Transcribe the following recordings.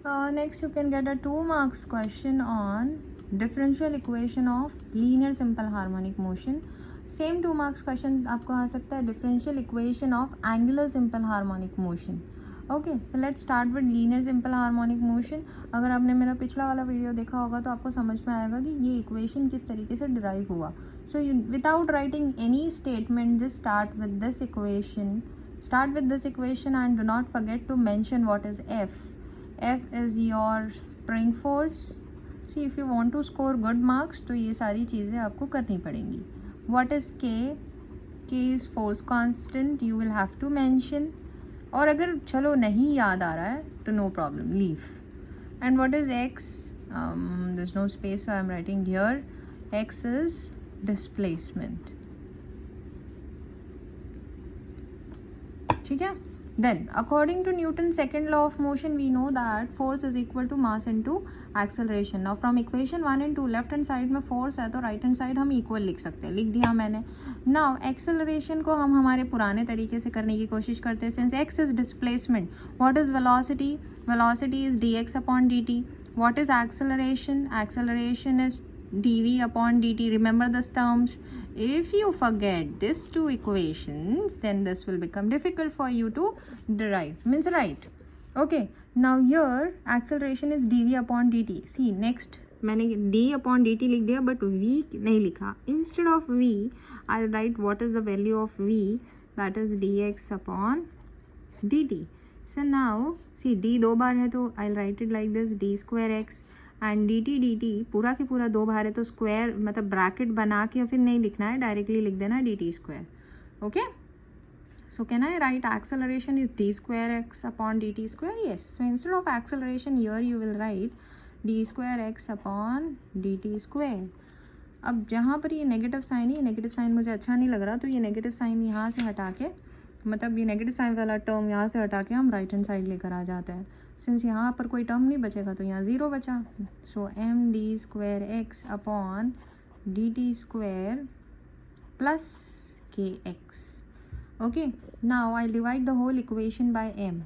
Next you can get a 2 marks question on differential equation of linear simple harmonic motion. Same 2 marks question आपको आ सकता है differential equation of angular simple harmonic motion. Okay, so let's start with linear simple harmonic motion. अगर आपने मेरा पिछला वाला video देखा होगा तो आपको समझ में आएगा कि ये इक्वेशन किस तरीके से डिराइव हुआ. So without writing any statement just start with this equation and do not forget to mention what is F. F is your spring force. See, if you want to score good marks तो ये सारी चीज़ें आपको करनी पड़ेंगी. What is K? K is force constant. You will have to mention. और अगर चलो नहीं याद आ रहा है तो no problem, leave. And what is X? There's no space, so I'm writing here. X is displacement. ठीक है. Then according to Newton's second law of motion we know that force is equal to mass into acceleration. Now from equation 1 and 2 left hand side में force है तो right hand side हम equal लिख सकते हैं, लिख दिया मैंने. Now acceleration को हम हमारे पुराने तरीके से करने की कोशिश करते हैं. Since x is displacement, what is velocity? Velocity is dx upon dt. What is acceleration? Acceleration is dv upon dt. Remember these terms. If you forget these two equations then this will become difficult for you to derive, means right. Okay, now here acceleration is dv upon dt. See next मैंने d upon dt लिख दिया but v नहीं लिखा. Instead of v I'll write what is the value of v, that is dx upon dt. So now see d दो बार है तो I'll write it like this, d square x and dt पूरा के पूरा 2 बार है तो स्क्वायर मतलब bracket बना के फिर नहीं लिखना है, डायरेक्टली लिख देना है dt square. Okay, so can I right acceleration is d square x upon dt square? yes. So instead of acceleration here you will write d square x upon dt square. अब जहाँ पर ये negative sign है, ये negative sign मुझे अच्छा नहीं लग रहा तो ये नेगेटिव साइन यहाँ से हटा के, मतलब ये नेगेटिव साइन वाला टर्म यहाँ से हटा के हम राइट हैंड साइड लेकर आ जाते हैं. सिंस यहाँ पर कोई टर्म नहीं बचेगा तो यहाँ ज़ीरो बचा. So M D square x upon D T square plus K X. Okay, now I divide the whole equation by M.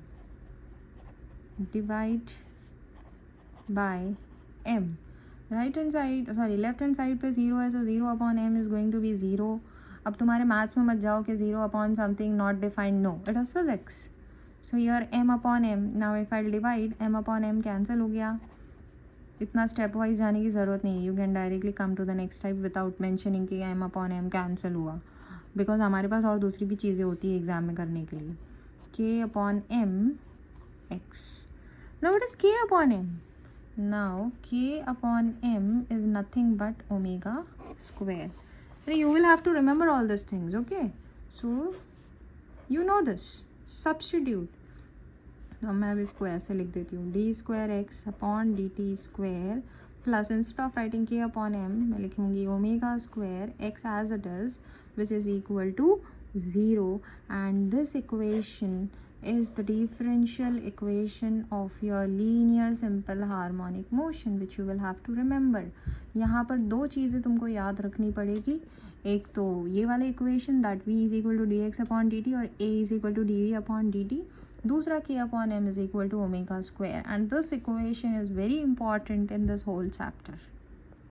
Divide by M. Right hand side sorry left hand side पे zero है so zero upon M is going to be zero. अब तुम्हारे maths में मत जाओ कि zero upon something not defined, no, it is physics. So here m upon m. Now if I divide m upon m cancel हो गया. इतना step wise जाने की ज़रूरत नहीं है, you can directly come to the next type without mentioning कि m upon m cancel हुआ, बिकॉज हमारे पास और दूसरी भी चीज़ें होती है एग्जाम में करने के लिए. k अपॉन m x. Now what is k अपॉन m? नाउ k अपॉन m is nothing but omega square. You will have to remember all these things. Okay, so you know this. Substitute. तो मैं अभी इसको ऐसे लिख देती हूँ, d square x upon D T square plus instead of writing k upon m मैं लिखूँगी omega square x as it is which is equal to 0. And this equation is the differential equation of your linear simple harmonic motion which you will have to remember. यहाँ पर 2 चीज़ें तुमको याद रखनी पड़ेगी. एक तो ये वाला equation that v is equal to d x upon D t और a is equal to d v upon D t. दूसरा k अपॉन m is equal to omega square. And this equation is very important in this whole chapter.